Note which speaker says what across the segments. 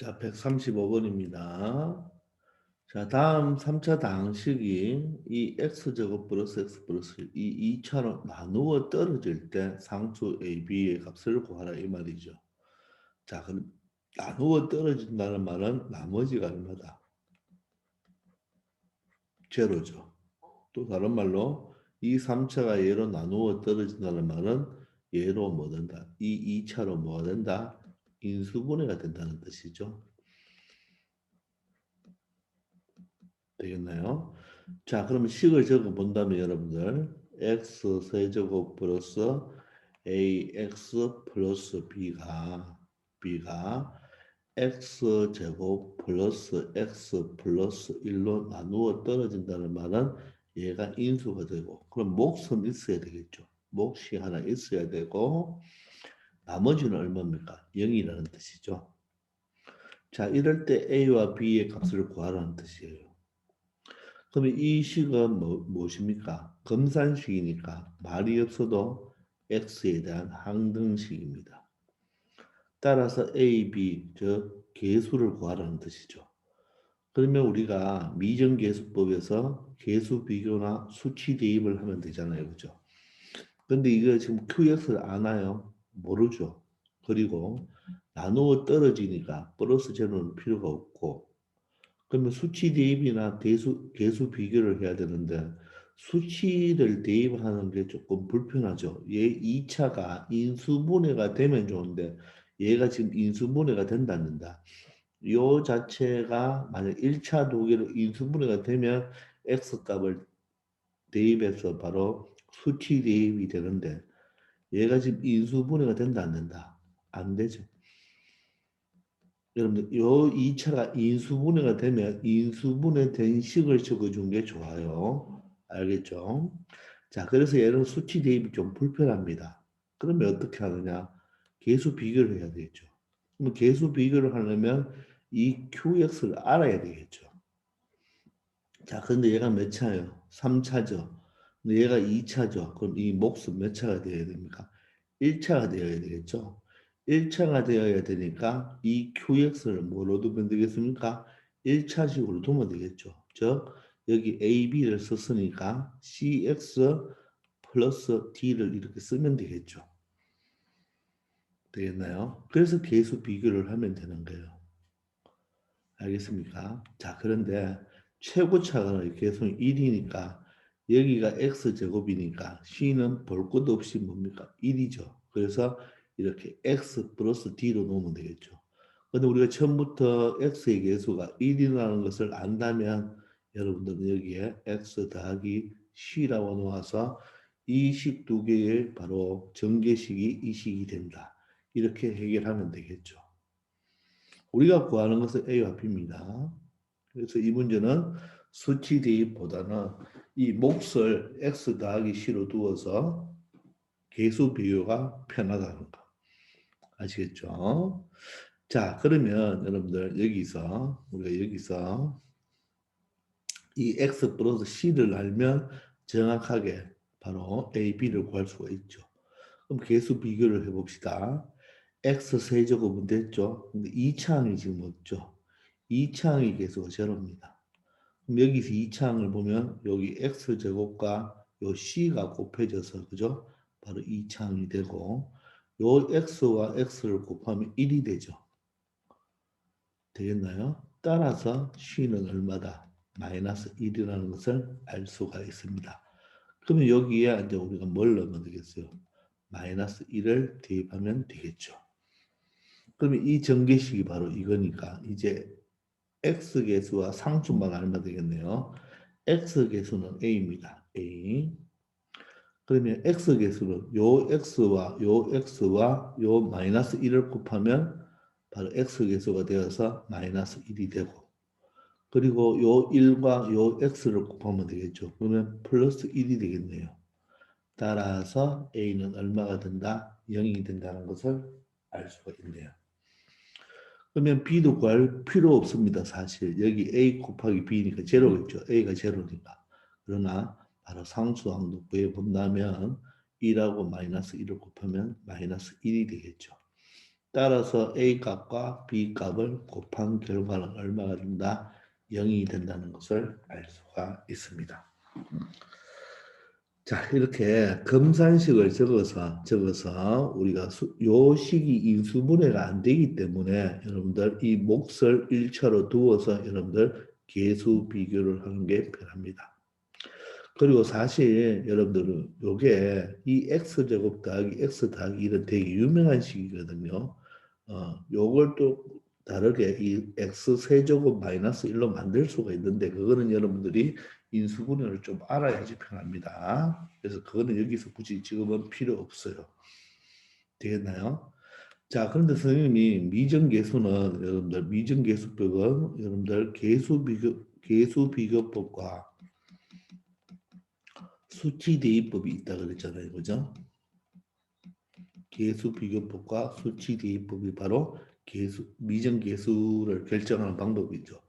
Speaker 1: 자, 135번입니다. 자, 다음 3차 다항식이 이 x제곱 플러스 x 플러스 이 2차로 나누어 떨어질 때 상수 a, b의 값을 구하라 이 말이죠. 자, 그럼 나누어 떨어진다는 말은 나머지가 얼마다? 제로죠. 또 다른 말로 이 3차가 얘로 나누어 떨어진다는 말은 얘로 뭐 된다? 이 2차로 뭐가 된다? 인수분해가 된다는 뜻이죠. 되겠나요? 자, 그러면 식을 적어 본다면 여러분들 x 세제곱 플러스 ax 플러스 b가 x 제곱 플러스 x 플러스 1로 나누어 떨어진다는 말은 얘가 인수가 되고 그럼 몫은 있어야 되겠죠. 몫이 하나 있어야 되고 나머지는 얼마입니까? 0이라는 뜻이죠. 자, 이럴 때 a와 b의 값을 구하라는 뜻이에요. 그러면 이 식은 무엇입니까? 검산식이니까 말이 없어도 x에 대한 항등식입니다. 따라서 a, b, 즉 계수를 구하라는 뜻이죠. 그러면 우리가 미정계수법에서 계수 비교나 수치 대입을 하면 되잖아요. 그죠? 근데 이거 지금 QX를 아나요? 모르죠. 그리고 나누어 떨어지니까 플러스 제로는 필요가 없고 그러면 수치 대입이나 계수 비교를 해야 되는데 수치를 대입하는 게 조금 불편하죠. 얘 2차가 인수분해가 되면 좋은데 얘가 지금 인수분해가 된다는다. 요 자체가 만약 1차 도계로 인수분해가 되면 X값을 대입해서 바로 수치 대입이 되는데 얘가 지금 인수분해가 된다 안 된다? 안 되죠. 여러분들 요 2차가 인수분해가 되면 인수분해 된 식을 적어준 게 좋아요. 알겠죠? 자, 그래서 얘는 수치 대입이 좀 불편합니다. 그러면 어떻게 하느냐? 계수 비교를 해야 되겠죠. 그럼 계수 비교를 하려면 이 QX를 알아야 되겠죠. 자, 근데 얘가 몇 차예요? 3차죠. 근데 얘가 2차죠. 그럼 이 몫은 몇 차가 되어야 됩니까? 1차가 되어야 되겠죠. 1차가 되어야 되니까 이 QX를 뭐로 두면 되겠습니까? 1차식으로 두면 되겠죠. 즉, 여기 A, B를 썼으니까 CX 플러스 D를 이렇게 쓰면 되겠죠. 되겠나요? 그래서 계수 비교를 하면 되는 거예요. 알겠습니까? 자, 그런데 최고차가 계속 1이니까 여기가 x제곱이니까 c는 볼 것도 없이 뭡니까? 1이죠. 그래서 이렇게 x 플러스 d로 놓으면 되겠죠. 근데 우리가 처음부터 x의 계수가 1이라는 것을 안다면 여러분들은 여기에 x 더하기 c라고 놓아서 이 식 두 개의 바로 전개식이 이 식이 된다. 이렇게 해결하면 되겠죠. 우리가 구하는 것은 A와 B입니다. 그래서 이 문제는 수치 대입보다는 이 몫을 X 더하기 C로 두어서 계수 비교가 편하다는 거. 아시겠죠? 자, 그러면 여러분들 우리가 여기서 이 X 플러스 C를 알면 정확하게 바로 A, B를 구할 수가 있죠. 그럼 계수 비교를 해봅시다. X 세제곱은 됐죠? 근데 2차항이 지금 없죠? 2차항이 계수가 제로입니다. 그럼 여기서 2차항을 보면 여기 X제곱과 요 C가 곱해져서 그죠? 바로 2차항이 되고 요 X와 X를 곱하면 1이 되죠. 되겠나요? 따라서 C는 얼마다? 마이너스 1이라는 것을 알 수가 있습니다. 그러면 여기에 이제 우리가 뭘 넣으면 되겠어요? 마이너스 1을 대입하면 되겠죠. 그러면 이 전개식이 바로 이거니까 이제 x계수와 상수만 알면 되겠네요. x계수는 a입니다. a. 그러면 x계수는 요 x와 요 마이너스 1을 곱하면 바로 x계수가 되어서 마이너스 1이 되고 그리고 요 1과 요 x를 곱하면 되겠죠. 그러면 플러스 1이 되겠네요. 따라서 a는 얼마가 된다? 0이 된다는 것을 알 수가 있네요. 그러면 B도 구할 필요 없습니다. 사실 여기 A 곱하기 B니까 제로겠죠. A가 제로니까. 그러나 바로 상수항도 구해본다면 1하고 마이너스 1을 곱하면 마이너스 1이 되겠죠. 따라서 A 값과 B 값을 곱한 결과는 얼마가 된다? 0이 된다는 것을 알 수가 있습니다. 자, 이렇게 검산식을 적어서 우리가 요 식이 인수분해가 안 되기 때문에 여러분들 이 몫을 1차로 두어서 여러분들 계수 비교를 하는 게 편합니다. 그리고 사실 여러분들은 요게 이 x제곱 더하기 x 더하기 이런 되게 유명한 식이거든요. 요걸 또 다르게 이 x 세제곱 마이너스 1로 만들 수가 있는데 그거는 여러분들이 인수분해를 좀 알아야지 편합니다. 그래서 그거는 여기서 굳이 지금은 필요 없어요. 되겠나요? 자, 그런데 선생님이 미정계수는 여러분들 미정계수법은 여러분들 계수비교법과 수치대입법이 있다 그랬잖아요. 그죠? 계수비교법과 수치대입법이 바로 미정계수를 결정하는 방법이죠.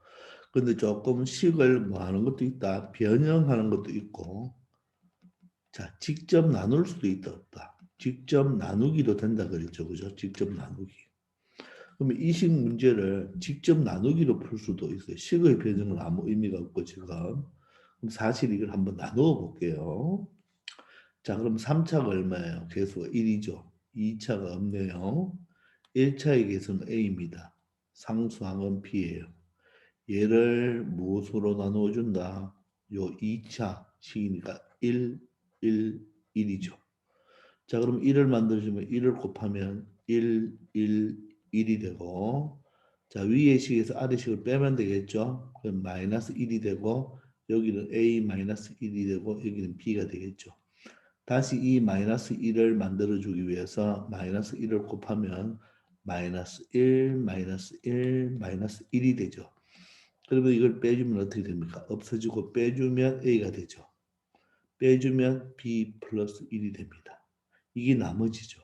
Speaker 1: 근데 조금 식을 뭐 하는 것도 있다. 변형하는 것도 있고. 자, 직접 나눌 수도 있다. 없다. 직접 나누기도 된다 그랬죠. 그죠? 직접 나누기. 그러면 이 식 문제를 직접 나누기로 풀 수도 있어요. 식의 변형은 아무 의미가 없고 지금. 그럼 사실 이걸 한번 나누어 볼게요. 자, 그럼 3차가 얼마예요? 개수가 1이죠. 2차가 없네요. 1차의 개수는 A입니다. 상수항은 B예요. 얘를 무엇으로 나누어 준다? 요 2차 식이니까 1, 1, 1이죠. 자, 그럼 1을 만들어주면 1을 곱하면 1, 1, 1이 되고 자, 위의 식에서 아래 식을 빼면 되겠죠. 그럼 마이너스 1이 되고 여기는 A 마이너스 1이 되고 여기는 B가 되겠죠. 다시 이 마이너스 1을 만들어주기 위해서 마이너스 1을 곱하면 마이너스 1, 마이너스 1, 마이너스 1이 되죠. 그러면 이걸 빼주면 어떻게 됩니까? 없어지고 빼주면 A가 되죠. 빼주면 B 플러스 1이 됩니다. 이게 나머지죠.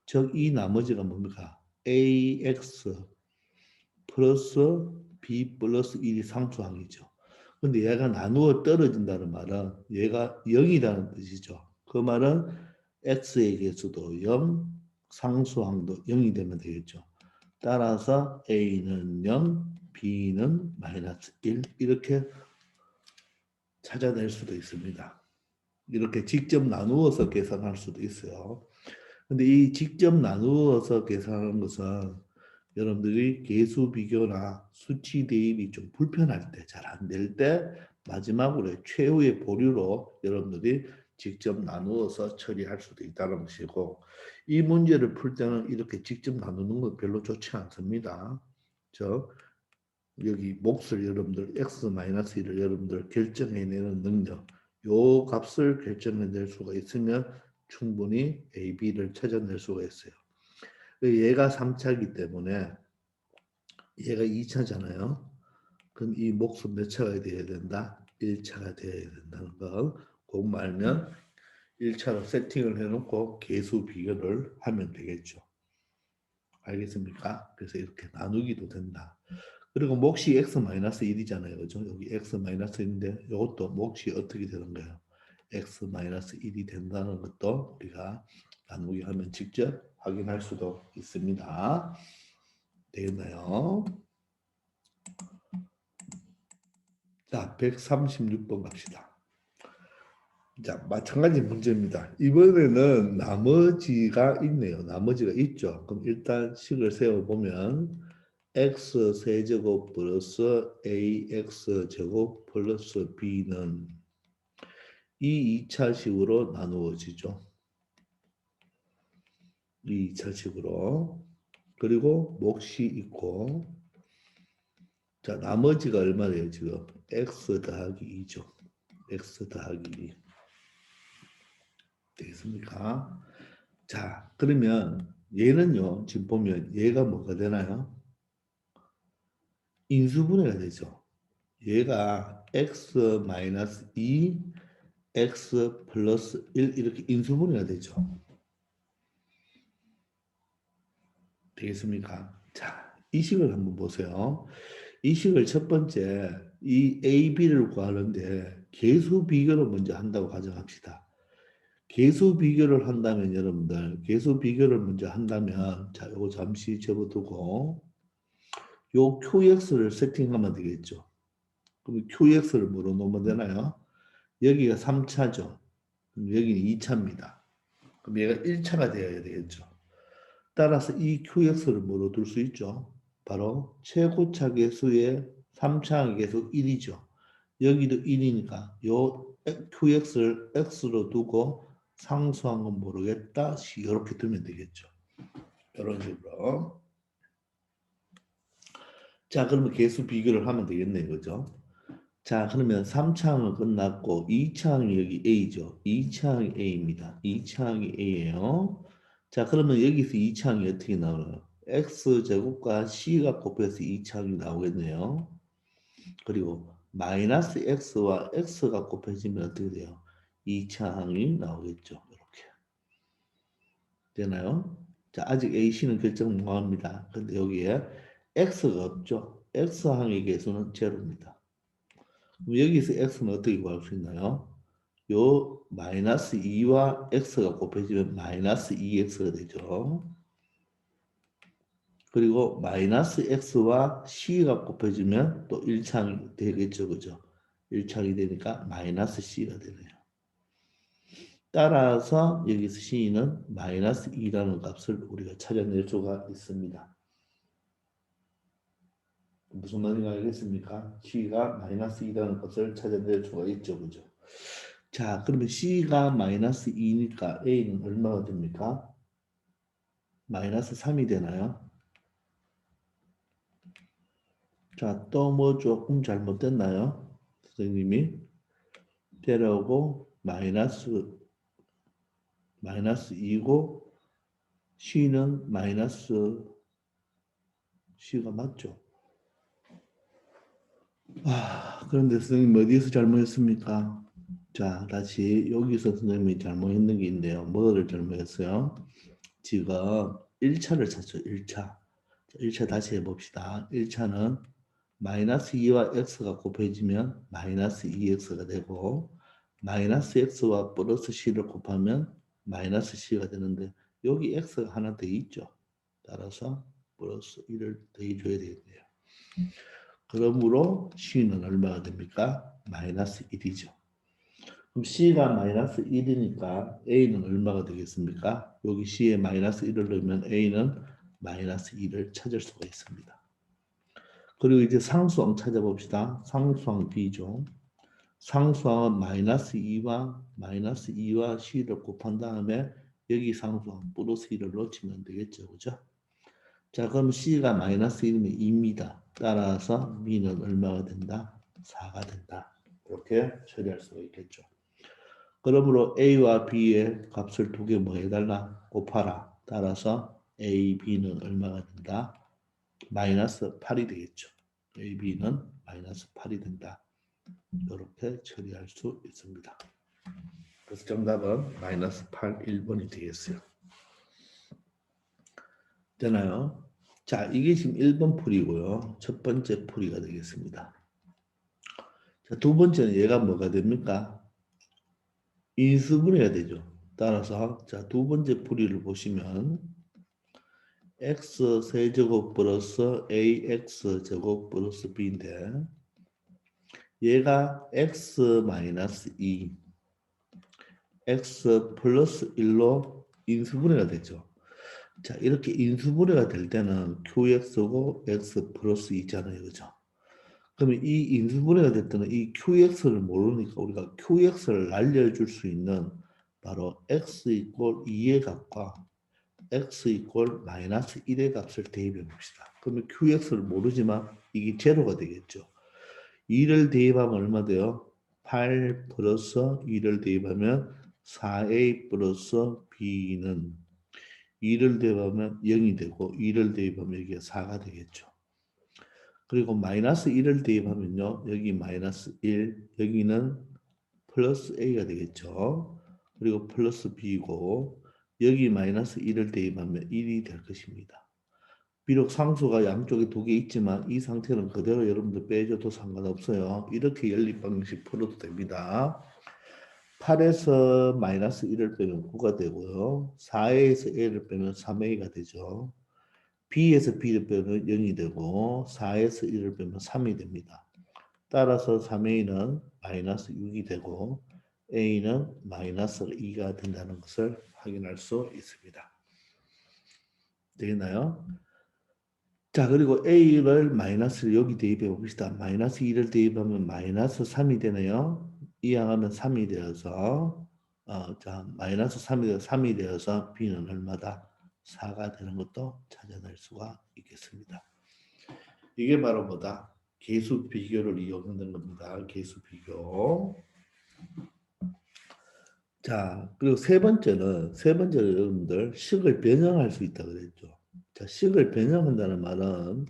Speaker 1: 즉 이 나머지가 뭡니까? AX 플러스 B 플러스 1이 상수항이죠. 근데 얘가 나누어 떨어진다는 말은 얘가 0이라는 뜻이죠. 그 말은 x의 개수도 0, 상수항도 0이 되면 되겠죠. 따라서 a는 0, b는 마이너스 1 이렇게 찾아낼 수도 있습니다. 이렇게 직접 나누어서 계산할 수도 있어요. 근데 이 직접 나누어서 계산하는 것은 여러분들이 계수 비교나 수치 대입이 좀 불편할 때, 잘 안 될 때 마지막으로 최후의 보류로 여러분들이 직접 나누어서 처리할 수도 있다는 것이고 이 문제를 풀 때는 이렇게 직접 나누는 건 별로 좋지 않습니다. 저 여기 몫을 여러분들 x-1을 여러분들 결정해내는 능력 요 값을 결정해낼 수가 있으면 충분히 A, B를 찾아낼 수가 있어요. 얘가 3차이기 때문에 얘가 2차잖아요. 그럼 이 몫은 몇 차가 돼야 된다? 1차가 돼야 된다는 거. 꼭 알면 1차로 세팅을 해놓고 계수 비교를 하면 되겠죠. 알겠습니까? 그래서 이렇게 나누기도 된다. 그리고 몫이 x-1이잖아요. 그죠? 여기 x-1인데 이것도 몫이 어떻게 되는가요? x-1이 된다는 것도 우리가 나누기 하면 직접 확인할 수도 있습니다. 되겠나요? 자, 136번 갑시다. 자, 마찬가지 문제입니다. 이번에는 나머지가 있네요. 나머지가 있죠. 그럼 일단 식을 세워보면 x 세제곱 플러스 ax 제곱 플러스 b는 이 2차식으로 나누어지죠. 이 2차식으로. 그리고 몫이 있고 자, 나머지가 얼마 돼요, 지금? x 더하기 2죠. x 더하기 2. 되겠습니까? 자, 그러면 얘는요, 지금 보면 얘가 뭐가 되나요? 인수분해가 되죠. 얘가 x-2, x 플러스 1 이렇게 인수분해가 되죠. 되겠습니까? 자, 이 식을 한번 보세요. 이 식을 첫 번째 이 A, B를 구하는데 계수 비교를 먼저 한다고 가정합시다. 계수 비교를 한다면 여러분들 계수 비교를 먼저 한다면 자 요거 잠시 접어두고 요 QX를 세팅하면 되겠죠. 그럼 QX를 뭐로 놓으면 되나요? 여기가 3차죠. 그럼 여기는 2차입니다. 그럼 얘가 1차가 되어야 되겠죠. 따라서 이 QX를 뭐로 둘 수 있죠? 바로 최고차 계수의 3차 계수 1이죠. 여기도 1이니까 요 QX를 X로 두고 상수한 건 모르겠다. 이렇게 두면 되겠죠. 이런 식으로. 자, 그러면 계수 비교를 하면 되겠네, 그죠? 자, 그러면 3차항은 끝났고 2차항이 여기 A죠. 2차항이 A입니다. 2차항이 A예요. 자, 그러면 여기서 2차항이 어떻게 나오나요? X제곱과 C가 곱해서 2차항이 나오겠네요. 그리고 마이너스 X와 X가 곱해지면 어떻게 돼요? 2차항이 나오겠죠. 이렇게. 되나요? 자, 아직 AC는 결정 무합니다. 근데 여기에 X가 없죠. X항의 개수는 제로입니다. 그럼 여기서 x는 어떻게 구할 수 있나요? 요 마이너스 2와 x가 곱해지면 마이너스 2x가 되죠. 그리고 마이너스 x와 c가 곱해지면 또 1창이 되겠죠. 그죠? 1창이 되니까 마이너스 c가 되네요. 따라서 여기서 c는 마이너스 2라는 값을 우리가 찾아낼 수가 있습니다. 무슨 말인지 알겠습니까? c가 마이너스 2라는 것을 찾아낼 수가 있죠. 그죠? 자, 그러면 C가 마이너스 2니까 A는 얼마가 됩니까? 마이너스 3이 되나요? 자, 또 뭐 조금 잘못됐나요? 선생님이 때려오고 마이너스 2고 C는 마이너스 C가 맞죠? 그런데 선생님 어디서 잘못했습니까? 자, 다시 여기서 선생님이 잘못했는 게 있는데요. 뭐를 잘못했어요? 지금 1차를 찾죠. 1차. 1차 다시 해봅시다. 1차는 마이너스 2와 x가 곱해지면 마이너스 2x가 되고 마이너스 x와 플러스 c를 곱하면 마이너스 c가 되는데 여기 x가 하나 더 있죠. 따라서 플러스 1을 더해줘야 되겠네요. 그러므로 c는 얼마가 됩니까? 마이너스 1이죠. 그럼 c가 마이너스 1이니까 a는 얼마가 되겠습니까? 여기 c에 마이너스 1을 넣으면 a는 마이너스 2를 찾을 수가 있습니다. 그리고 이제 상수항 찾아봅시다. 상수항 B죠. 상수항은 마이너스 2와 C를 곱한 다음에 여기 상수항 플러스 1을 놓치면 되겠죠. 그죠? 자, 그럼 C가 마이너스 1이면 2입니다. 따라서 B는 얼마가 된다? 4가 된다. 이렇게 처리할 수가 있겠죠. 그러므로 A와 B의 값을 두 개 뭐 해달라? 곱하라. 따라서 A, B는 얼마가 된다? 마이너스 8이 되겠죠. A, B는 마이너스 8이 된다. 이렇게 처리할 수 있습니다. 그래서 정답은 마이너스 8, 1번이 되겠어요. 되나요? 자, 이게 지금 1번 풀이고요. 첫 번째 풀이가 되겠습니다. 자, 두 번째는 얘가 뭐가 됩니까? 인수분해가 되죠. 따라서 자, 두 번째 풀이를 보시면 x 세제곱 플러스 ax 제곱 플러스 b인데 얘가 x 마이너스 2 x 플러스 1로 인수분해가 되죠. 자, 이렇게 인수분해가 될 때는 qx고 x 플러스 2잖아요. 그죠? 그러면 이 인수분해가 될 때는 이 qx를 모르니까 우리가 qx를 날려줄 수 있는 바로 x 이꼴 2의 값과 x 이꼴 마이너스 1의 값을 대입해 봅시다. 그러면 qx를 모르지만 이게 제로가 되겠죠. 2를 대입하면 얼마 돼요? 8 플러스 2를 대입하면 4a 플러스 b는 2를 대입하면 0이 되고 2를 대입하면 이게 4가 되겠죠. 그리고 마이너스 1을 대입하면요. 여기 마이너스 1, 여기는 플러스 a가 되겠죠. 그리고 플러스 b고 여기 마이너스 1을 대입하면 1이 될 것입니다. 비록 상수가 양쪽에 두 개 있지만 이 상태는 그대로 여러분들 빼줘도 상관없어요. 이렇게 연립 방식 풀어도 됩니다. 8에서 마이너스 1을 빼면 9가 되고요. 4에서 a를 빼면 3a가 되죠. b에서 b를 빼면 0이 되고 4에서 1을 빼면 3이 됩니다. 따라서 3a는 마이너스 6이 되고 a는 마이너스 2가 된다는 것을 확인할 수 있습니다. 되겠나요? 자, 그리고 a를 마이너스를 여기 대입해 봅시다. 마이너스 2를 대입하면 마이너스 3이 되네요. 이항하면 3이 되어서 자, 마이너스 3이 되어서 b는 얼마다? 4가 되는 것도 찾아낼 수가 있겠습니다. 이게 바로 뭐다? 계수 비교를 이용하는 겁니다. 계수 비교. 자, 그리고 세 번째는 여러분들 식을 변형할 수 있다 그랬죠. 자, 식을 변형한다는 말은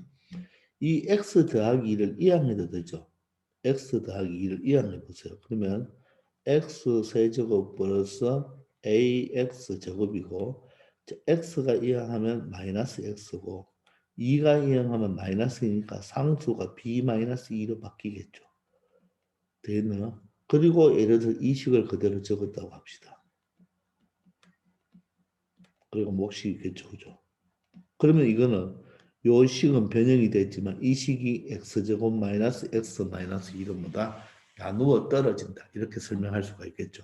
Speaker 1: 이 x 더하기 2를 이항해도 되죠. x 더하기 2를 이항해 보세요. 그러면 x 세제곱 플러스 ax 제곱이고 x가 이항하면 마이너스 x고 2가 이항하면 마이너스이니까 상수가 b 마이너스 2로 바뀌겠죠. 되겠나요? 그리고 예를 들어 이 식을 그대로 적었다고 합시다. 그리고 몫이 있겠죠. 그죠? 그러면 이거는 요 식은 변형이 됐지만 이 식이 x제곱 마이너스 x 마이너스 2로 뭐다? 나누어 떨어진다. 이렇게 설명할 수가 있겠죠.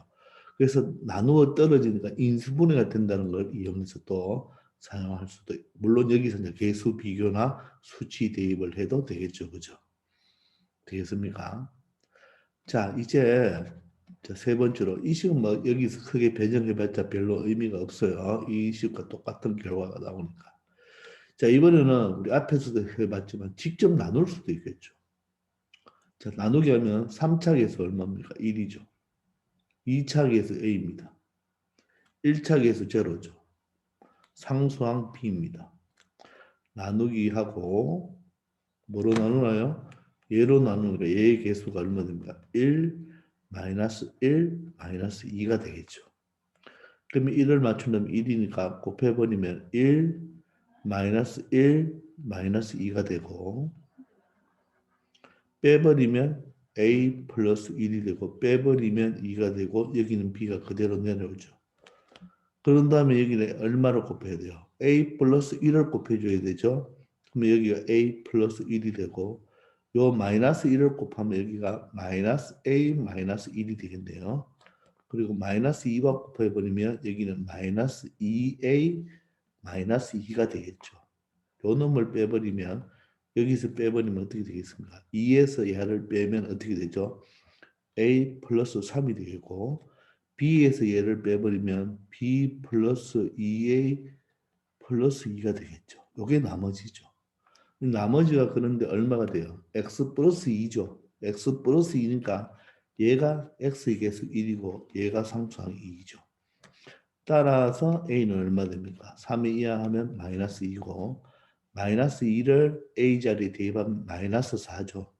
Speaker 1: 그래서 나누어 떨어지니까 인수분해가 된다는 걸 이용해서 또 사용할 수도 있고 물론 여기서 이제 계수 비교나 수치 대입을 해도 되겠죠. 그죠? 되겠습니까? 자, 이제 세 번째로 이 식은 뭐 여기서 크게 변형해봤자 별로 의미가 없어요. 이 식과 똑같은 결과가 나오니까. 자, 이번에는 우리 앞에서도 해봤지만 직접 나눌 수도 있겠죠. 자, 나누기 하면 3차계에서 얼마입니까? 1이죠. 2차계에서 A입니다. 1차계에서 제로죠. 상수항 B입니다. 나누기 하고 뭐로 나누나요? 얘로 나누니까 얘의 개수가 얼마 됩니까? 1, 마이너스 1, 마이너스 2가 되겠죠. 그러면 1을 맞추려면 1이니까 곱해버리면 1, 마이너스 1, 마이너스 2가 되고 빼버리면 A 플러스 1이 되고 빼버리면 2가 되고 여기는 B가 그대로 내려오죠. 그런 다음에 여기는 얼마를 곱해야 돼요? A 플러스 1을 곱해줘야 되죠. 그러면 여기가 A 플러스 1이 되고 요 마이너스 1을 곱하면 여기가 마이너스 A 마이너스 1이 되겠네요. 그리고 마이너스 2와 곱해버리면 여기는 마이너스 2A 마이너스 2가 되겠죠. 요 놈을 빼버리면 여기서 빼버리면 어떻게 되겠습니까? 2에서 얘를 빼면 어떻게 되죠? A 플러스 3이 되겠고 B에서 얘를 빼버리면 B 플러스 2A 플러스 2가 되겠죠. 요게 나머지죠. 나머지가 그런데 얼마가 돼요? X 플러스 2죠. X 플러스 2니까 얘가 X의 개수 1이고 얘가 상수항 2죠. 따라서 A는 얼마 됩니까? 3에 이하하면 마이너스 2고 마이너스 2를 A 자리에 대입하면 마이너스 4죠.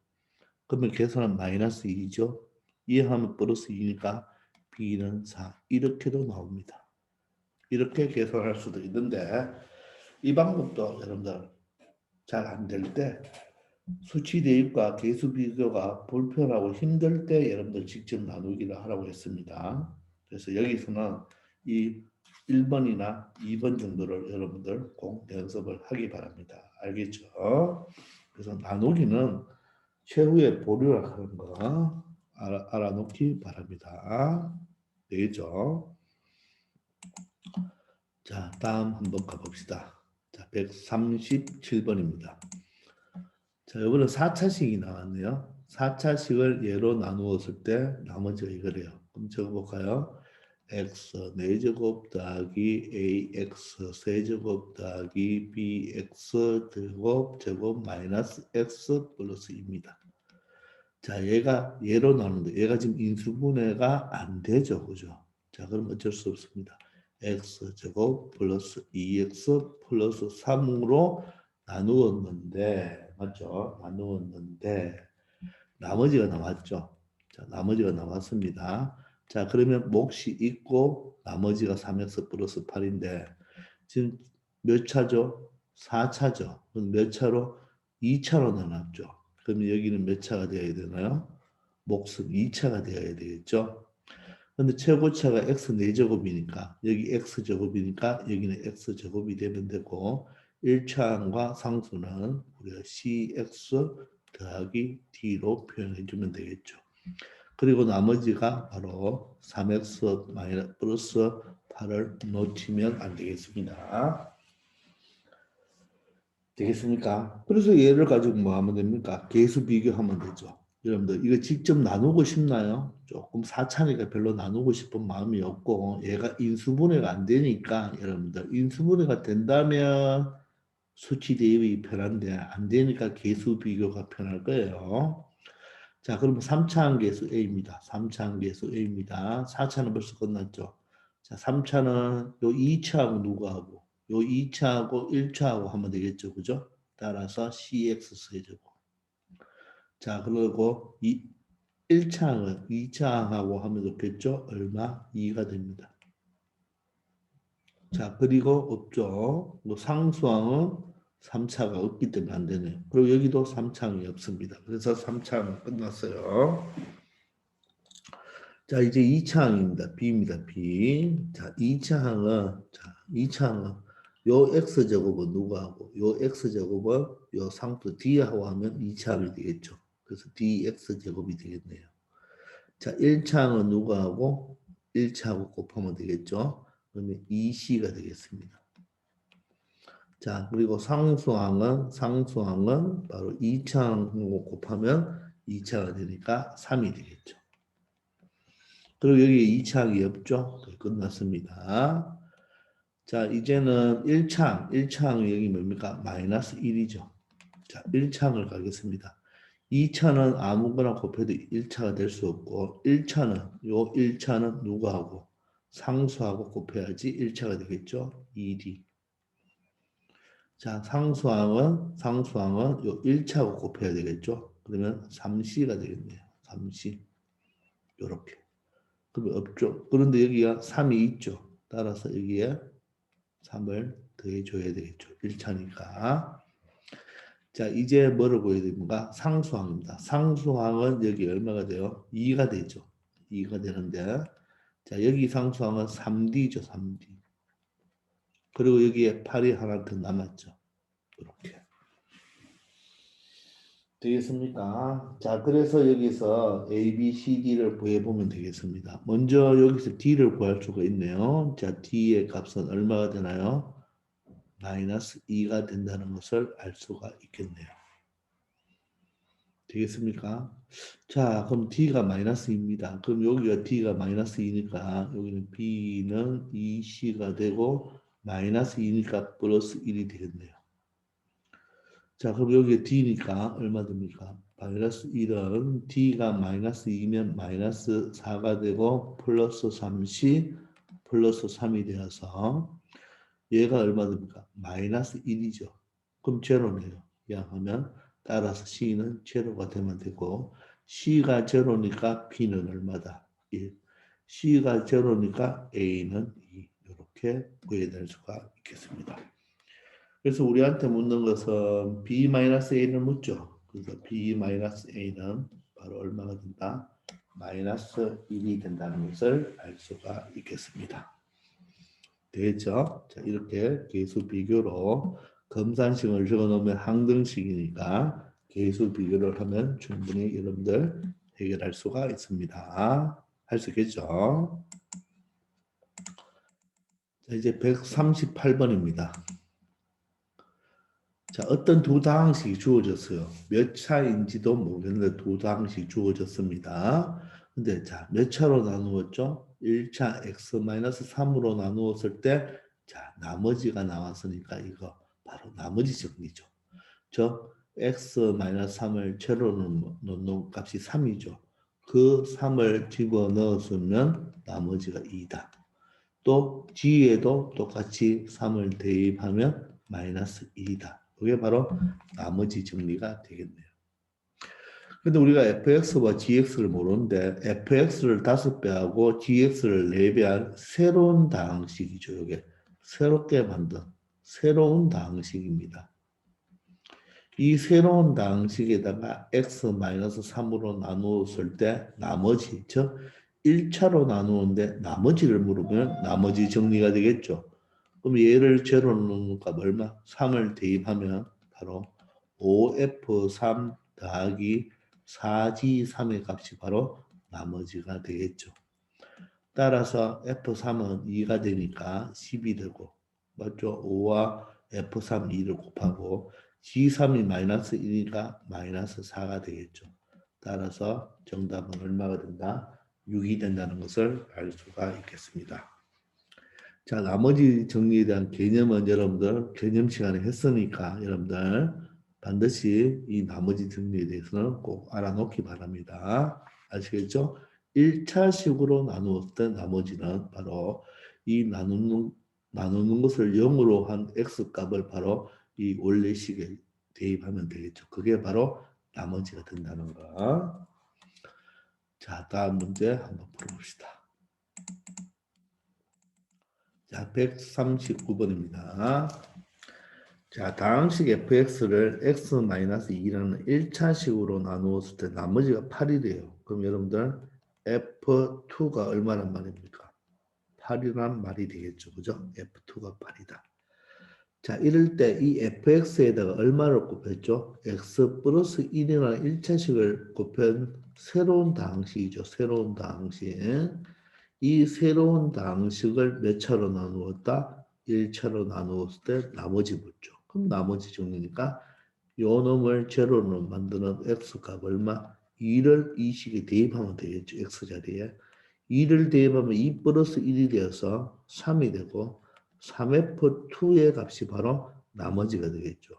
Speaker 1: 그러면 계산은 마이너스 2죠. 이하하면 플러스 2니까 B는 4. 이렇게도 나옵니다. 이렇게 계산할 수도 있는데 이 방법도 여러분들 잘 안 될 때 수치 대입과 계수 비교가 불편하고 힘들 때 여러분들 직접 나누기를 하라고 했습니다. 그래서 여기서는 이 1번이나 2번 정도를 여러분들 꼭 연습을 하기 바랍니다. 알겠죠? 그래서 나누기는 최후의 보류라 하는 거 알아놓기 바랍니다. 되겠죠? 자, 다음 한번 가봅시다. 자, 137번입니다. 자, 이번엔 4차식이 나왔네요. 4차식을 예로 나누었을 때 나머지가 이거래요. 그럼 적어볼까요? x 4제곱 더하기 ax 세제곱 더하기 bx 제곱 마이너스 x 플러스 2입니다. 자, 얘가 예로 나누는데 얘가 지금 인수분해가 안 되죠. 그죠? 자, 그럼 어쩔 수 없습니다. x제곱 플러스 2x 플러스 3으로 나누었는데 맞죠? 나누었는데 나머지가 나왔죠. 자, 나머지가 나왔습니다. 자, 그러면 몫이 있고 나머지가 3x 플러스 8인데 지금 몇 차죠? 4차죠. 그럼 몇 차로? 2차로 나눴죠. 그러면 여기는 몇 차가 되어야 되나요? 몫은 2차가 되어야 되겠죠. 근데 최고차가 x 4제곱이니까 여기 x 제곱이니까 여기는 x 제곱이 되면 되고 1차항과 상수는 우리가 cx 더하기 d로 표현해 주면 되겠죠. 그리고 나머지가 바로 3x 마이너스 플러스 8을 놓치면 안 되겠습니다. 되겠습니까? 그래서 얘를 가지고 뭐 하면 됩니까? 계수 비교하면 되죠. 여러분들 이거 직접 나누고 싶나요? 조금 사차니까 별로 나누고 싶은 마음이 없고 얘가 인수분해가 안 되니까 여러분들 인수분해가 된다면 수치 대입이 편한데 안 되니까 계수 비교가 편할 거예요. 자, 그러면 3차항 계수 A입니다. 3차항 계수 A입니다. 4차는 벌써 끝났죠. 자, 3차는 요 2차하고 누구하고 요 2차하고 1차하고 하면 되겠죠. 그죠? 따라서 CX 세제곱. 자, 그리고 1차항은 2차항하고 하면 좋겠죠? 얼마? 2가 됩니다. 자, 그리고 없죠. 상수항은 3차가 없기 때문에 안 되네요. 그리고 여기도 3차항이 없습니다. 그래서 3차항은 끝났어요. 자, 이제 2차항입니다. B입니다. B. 자, 2차항은 요 X제곱은 누구하고 요 X제곱은 요 상수 D하고 하면 2차항이 되겠죠. 그래서 DX제곱이 되겠네요. 자, 1차항은 누구하고 1차하고 곱하면 되겠죠. 그러면 2C가 되겠습니다. 자, 그리고 상수항은 바로 2차항하고 곱하면 2차가 되니까 3이 되겠죠. 그리고 여기 2차항이 없죠? 끝났습니다. 자, 이제는 1차항 여기 뭡니까? 마이너스 1이죠. 자, 1차항을 가겠습니다. 2차는 아무거나 곱해도 1차가 될 수 없고 1차는 누구하고? 상수하고 곱해야지 1차가 되겠죠? 2D. 자, 상수항은 요 1차하고 곱해야 되겠죠? 그러면 3C가 되겠네요. 3C. 요렇게. 그러면 없죠. 그런데 여기가 3이 있죠. 따라서 여기에 3을 더해줘야 되겠죠. 1차니까. 자, 이제 뭐를 구해야 됩니까? 상수항입니다. 상수항은 여기 얼마가 돼요? 2가 되죠. 2가 되는데 자, 여기 상수항은 3D죠. 3D. 그리고 여기에 8이 하나 더 남았죠. 이렇게. 되겠습니까? 자, 그래서 여기서 A, B, C, D를 구해보면 되겠습니다. 먼저 여기서 D를 구할 수가 있네요. 자, D의 값은 얼마가 되나요? 마이너스 2가 된다는 것을 알 수가 있겠네요. 되겠습니까? 자, 그럼 D가 마이너스 2입니다. 그럼 여기가 D가 마이너스 2니까 여기는 B는 2C가 되고 마이너스 2니까 플러스 1이 되겠네요. 자, 그럼 여기에 D니까 얼마 됩니까? 마이너스 1은 D가 마이너스 2면 마이너스 4가 되고 플러스 3C 플러스 3이 되어서 얘가 얼마 됩니까? 마이너스 1이죠. 그럼 제로네요. 양하면 따라서 C는 제로가 되면 되고 C가 제로니까 B는 얼마다? 1. C가 제로니까 A는 2. 이렇게 구해낼 수가 있겠습니다. 그래서 우리한테 묻는 것은 B-A를 묻죠. 그래서 B-A는 바로 얼마가 된다? 마이너스 1이 된다는 것을 알 수가 있겠습니다. 되겠죠? 자, 이렇게 계수 비교로 검산식을 적어놓으면 항등식이니까 계수 비교를 하면 충분히 여러분들 해결할 수가 있습니다. 할 수 있겠죠? 자, 이제 138번입니다. 자, 어떤 두 다항식이 주어졌어요. 몇 차인지도 모르겠는데 두 다항식이 주어졌습니다. 근데 자, 몇 차로 나누었죠? 1차 x-3으로 나누었을 때 자, 나머지가 나왔으니까 이거 바로 나머지 정리죠. 저 x-3을 채로 넣는 값이 3이죠. 그 3을 집어넣었으면 나머지가 2다. 또 G에도 똑같이 3을 대입하면 마이너스 1이다. 그게 바로 나머지 정리가 되겠네요. 근데 우리가 fx와 gx를 모르는데 fx를 5배하고 gx를 4배한 새로운 다항식이죠. 이게 새롭게 만든 새로운 다항식입니다. 이 새로운 다항식에다가 x-3으로 나누었을 때 나머지 즉 1차로 나누는데 나머지를 물으면 나머지 정리가 되겠죠. 그럼 얘를 제로로 놓는 값 얼마? 3을 대입하면 바로 5F3 더하기 4G3의 값이 바로 나머지가 되겠죠. 따라서 F3은 2가 되니까 10이 되고 맞죠? 5와 F3 2를 곱하고 G3이 마이너스 1이니까 마이너스 4가 되겠죠. 따라서 정답은 얼마가 된다? 6이 된다는 것을 알 수가 있겠습니다. 자, 나머지 정리에 대한 개념은 여러분들 개념 시간에 했으니까 여러분들 반드시 이 나머지 정리에 대해서는 꼭 알아놓기 바랍니다. 아시겠죠? 1차식으로 나누었을 때 나머지는 바로 이 나누는 것을 0으로 한 x값을 바로 이 원래식에 대입하면 되겠죠. 그게 바로 나머지가 된다는 거. 자, 다음 문제 한번 풀어봅시다. 자, 139번입니다. 자, 다항식 fx를 x-2라는 1차식으로 나누었을 때 나머지가 8이래요. 그럼 여러분들 f2가 얼마란 말입니까? 8이란 말이 되겠죠. 그죠? f2가 8이다. 자, 이럴 때 이 fx에다가 얼마를 곱했죠? x 플러스 1이라는 1차식을 곱한 새로운 다항식이죠. 새로운 다항식. 이 새로운 다항식을 몇 차로 나누었다? 1차로 나누었을 때 나머지 묻죠. 그럼 나머지 정리니까 요 놈을 제로로 만드는 x값 얼마? 2를 이 식에 대입하면 되겠죠. x자리에. 2를 대입하면 2 플러스 1이 되어서 3이 되고 3f2의 값이 바로 나머지가 되겠죠.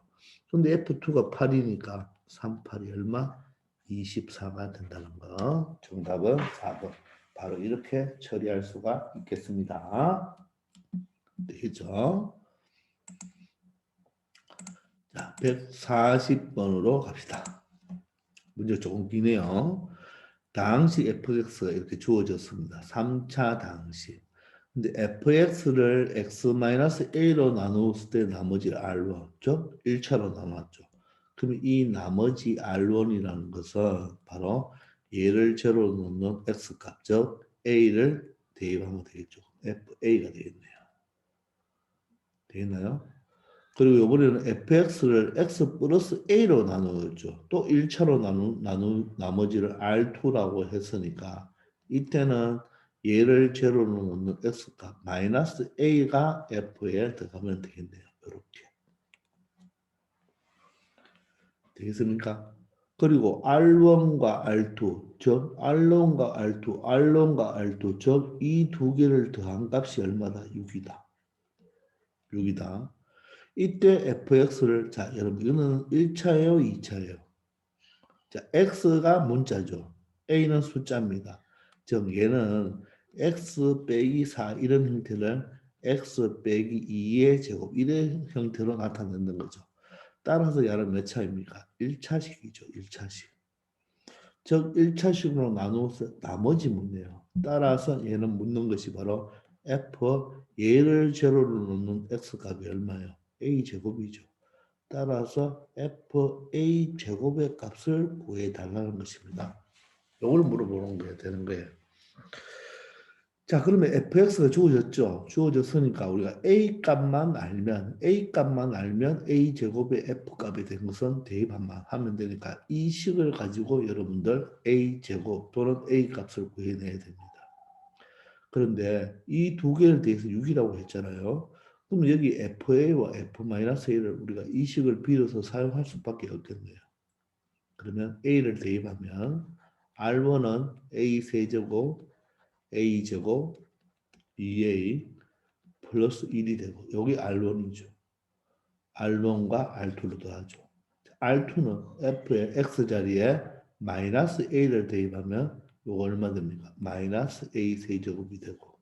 Speaker 1: 근데 f2가 8이니까 3, 8이 얼마? 24가 된다는 거. 정답은 4번. 바로 이렇게 처리할 수가 있겠습니다. 되겠죠? 자, 140번으로 갑시다. 문제 조금 기네요. 다항식 fx가 이렇게 주어졌습니다. 3차 다항식. 근데 fx를 x-a로 나누었을 때 나머지 r1, 즉 1차로 나눴죠. 그럼 이 나머지 r1이라는 것은 바로 얘를 제로로 놓는 x값, 즉 a를 대입하면 되겠죠. fa가 되겠네요. 되겠나요? 그리고 이번에는 fx를 x 플러스 a로 나누었죠. 또 1차로 나머지를 r2라고 했으니까 이때는 얘를 제로로 놓는 x값 마이너스 a가 f에 들어가면 되겠네요. 이렇게. 되겠습니까? 그리고 R1과 R2, 즉 R1과 R2, R1과 R2, 즉 이 두 개를 더한 값이 얼마다? 6이다. 6이다. 이때 fx를 자 여러분 이거는 1차예요, 2차예요. 자 x가 문자죠. a는 숫자입니다. 즉 얘는 x 빼기 4 이런 형태를 x 빼기 2의 제곱 이런 형태로 나타내는 거죠. 따라서 얘는 몇 차입니까? 1차식이죠. 1차식. 즉 1차식으로 나누어서 나머지 묻네요. 따라서 얘는 묻는 것이 바로 f 얘를 제로로 놓는 x값이 얼마예요? a제곱이죠. 따라서 fa 제곱의 값을 구해달라는 것입니다. 이걸 물어보는 게 되는 거예요. 자, 그러면 fx가 주어졌죠. 주어졌으니까 우리가 a 값만 알면 a 제곱의 f 값이 된 것은 대입만 하면 되니까 이 식을 가지고 여러분들 a 제곱 또는 a 값을 구해내야 됩니다. 그런데 이 두 개를 대해서 6이라고 했잖아요. 그럼 여기 fa와 f-a를 우리가 이 식을 빌어서 사용할 수밖에 없겠네요. 그러면 a를 대입하면 r1은 a 세제곱 a 제곱 2a 플러스 1이 되고 여기 R1이죠. R1과 R2로 더하죠. R2는 F의 X자리에 마이너스 A를 대입하면 이거 얼마 됩니까? 마이너스 A 세제곱이 되고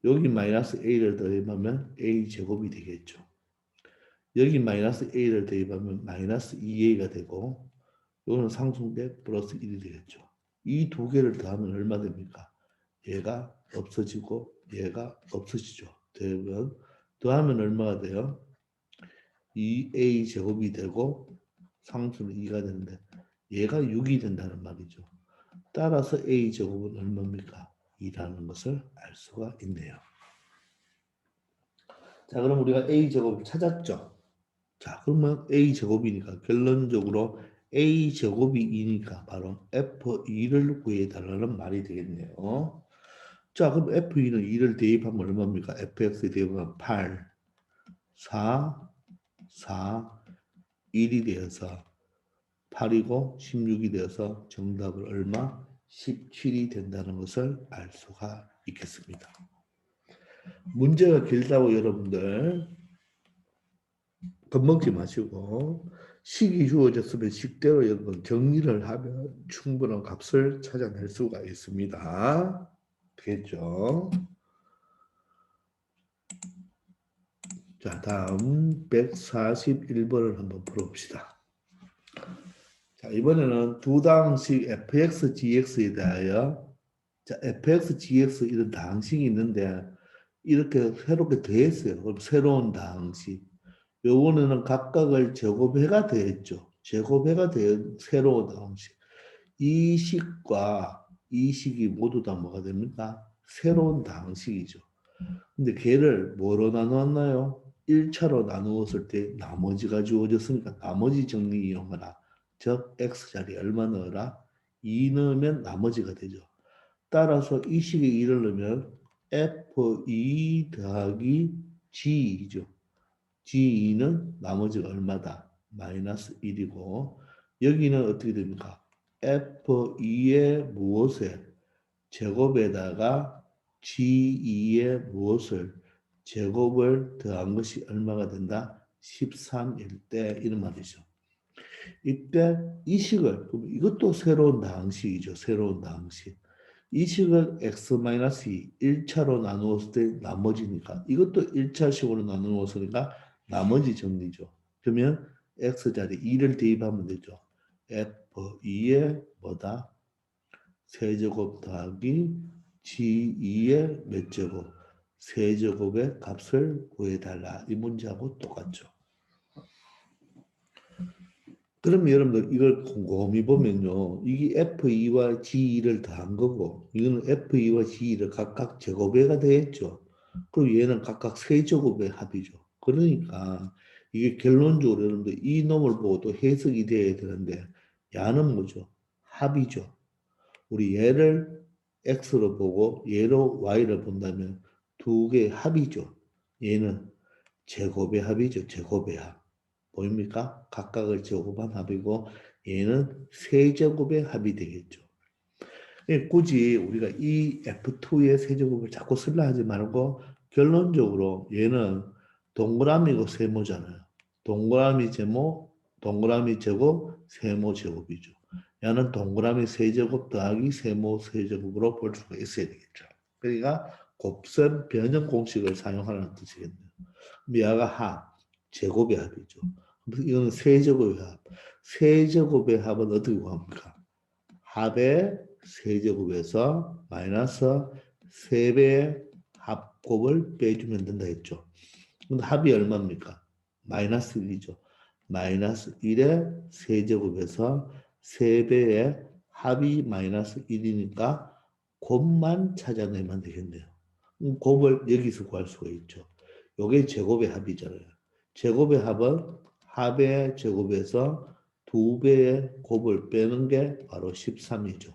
Speaker 1: 여기 마이너스 A를 대입하면 A 제곱이 되겠죠. 여기 마이너스 A를 대입하면 마이너스 2A가 되고 이거는 상승돼 플러스 1이 되겠죠. 이 두 개를 더하면 얼마 됩니까? 얘가 없어지고 얘가 없어지죠. 되면 더하면 얼마가 돼요? 2a 제곱이 되고 상수는 2가 되는데 얘가 6이 된다는 말이죠. 따라서 a 제곱은 얼마입니까? 2라는 것을 알 수가 있네요. 자, 그럼 우리가 a제곱을 찾았죠. 자, 그러면 a제곱이니까 결론적으로 a제곱이 2니까 바로 f2를 구해달라는 말이 되겠네요. 자, 그럼 f2는 2를 대입하면 얼마입니까? fx 대입하면 8, 4, 4, 1이 되어서 8이고 16이 되어서 정답은 얼마? 17이 된다는 것을 알 수가 있겠습니다. 문제가 길다고 여러분들 겁먹지 마시고 식이 주어졌으면 식대로 여러분 정리를 하면 충분한 값을 찾아낼 수가 있습니다. 되겠죠? 자, 다음 141번을 한번 풀어봅시다. 자, 이번에는 두 당식 fx, gx에 대하여 자, fx, gx 이런 당식이 있는데 이렇게 새롭게 더했어요. 그럼 새로운 당식. 요거는 각각을 제곱해가 더했죠. 제곱해가 된 새로운 당식. 이 식과 이 식이 모두 다 뭐가 됩니까? 새로운 당식이죠. 근데 걔를 뭐로 나누었나요? 1차로 나누었을 때 나머지가 주어졌으니까 나머지 정리 이용하라. 즉 x자리에 얼마 넣어라? 2 넣으면 나머지가 되죠. 따라서 이 식에 2를 넣으면 f2 더하기 g2죠. g2는 나머지가 얼마다? 마이너스 1이고 여기는 어떻게 됩니까? f2의 무엇에 제곱에다가 g2의 무엇을 제곱을 더한 것이 얼마가 된다? 13일 때 이런 말이죠. 이때 이 식을 이것도 새로운 다항식이죠. 새로운 다항식. 이 식을 x-2 1차로 나누었을 때 나머지니까 이것도 1차식으로 나누었으니까 나머지 정리죠. 그러면 x자리 2를 대입하면 되죠. f2의 뭐다? 세제곱 더하기 g2의 몇 제곱? 세제곱의 값을 구해달라. 이 문제하고 똑같죠. 그럼 여러분들 이걸 곰곰이 보면요. 이게 F2와 G2를 더한 거고 이거는 F2와 G2를 각각 제곱해가 되겠죠. 그리고 얘는 각각 세제곱의 합이죠. 그러니까 이게 결론적으로 여러분들 이 놈을 보고 또 해석이 돼야 되는데 야는 뭐죠? 합이죠. 우리 얘를 X로 보고 얘로 Y를 본다면 두 개의 합이죠. 얘는 제곱의 합이죠. 제곱의 합. 보입니까? 각각을 제곱한 합이고 얘는 세제곱의 합이 되겠죠. 굳이 우리가 이 F2의 세제곱을 자꾸 쓰려 하지 말고 결론적으로 얘는 동그라미고 세모잖아요. 동그라미 제모, 동그라미 제곱, 세모 제곱이죠. 얘는 동그라미 세제곱 더하기 세모 세제곱으로 볼 수가 있어야 되겠죠. 그러니까 곱셈 변형 공식을 사용하는 뜻이겠네요. 얘가 합, 제곱의 합이죠. 이거는 세제곱의 합. 세제곱의 합은 어떻게 구합니까? 합의 세제곱에서 마이너스 3배의 합곱을 빼주면 된다 했죠. 근데 합이 얼마입니까? 마이너스 1이죠. 마이너스 1의 세제곱에서 3배의 합이 마이너스 1이니까 곱만 찾아내면 되겠네요. 곱을 여기서 구할 수가 있죠. 요게 제곱의 합이잖아요. 제곱의 합은 합의 제곱에서 2배의 곱을 빼는 게 바로 13이죠.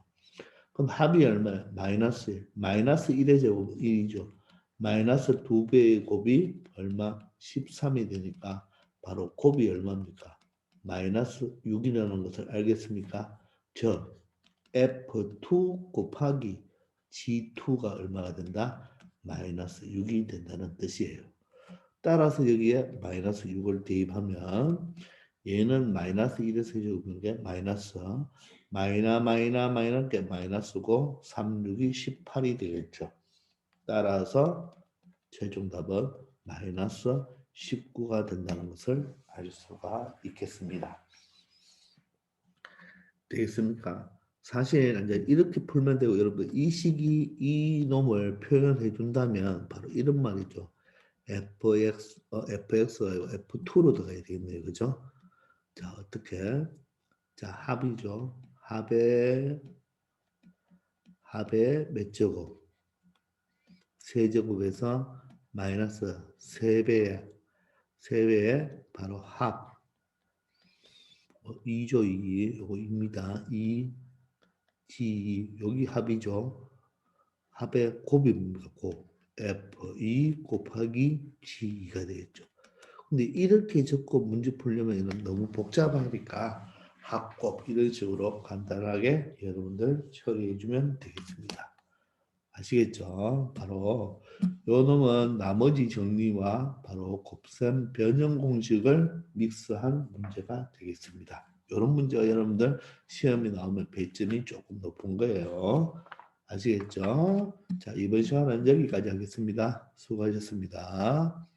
Speaker 1: 그럼 합이 얼마예요? 마이너스 1. 마이너스 1의 제곱은 1이죠. 마이너스 2배의 곱이 얼마? 13이 되니까 바로 곱이 얼마입니까? 마이너스 6이라는 것을 알겠습니까? 즉 F2 곱하기 G2가 얼마가 된다? 마이너스 6이 된다는 뜻이에요. 따라서 여기에 마이너스 6을 대입하면 얘는 마이너스 1의 세제곱인 게 마이너스 마이너스 게 마이너스고 3, 6이 18이 되겠죠. 따라서 최종 답은 마이너스 19가 된다는 것을 알 수가 있겠습니다. 되겠습니까? 사실 이제 이렇게 풀면 되고 여러분들 이 식이 이 놈을 표현해 준다면 바로 이런 말이죠. fx가 f2로 들어가야 되겠네요. 그죠? 자, 어떻게? 자, 합이죠. 합의 몇 제곱? 세제곱에서 마이너스 3배에 바로 합 2죠. 2 요거 2입니다. 2 G 여기 합이죠. 합의 곱입니다. 곱 F2 곱하기 G2가 되겠죠. 근데 이렇게 적고 문제 풀려면 이건 너무 복잡하니까 합곱 이런 식으로 간단하게 여러분들 처리해 주면 되겠습니다. 아시겠죠? 바로 요 놈은 나머지 정리와 바로 곱셈 변형 공식을 믹스한 문제가 되겠습니다. 이런 문제가 여러분들 시험에 나오면 배점이 조금 높은 거예요. 아시겠죠? 자, 이번 시간은 여기까지 하겠습니다. 수고하셨습니다.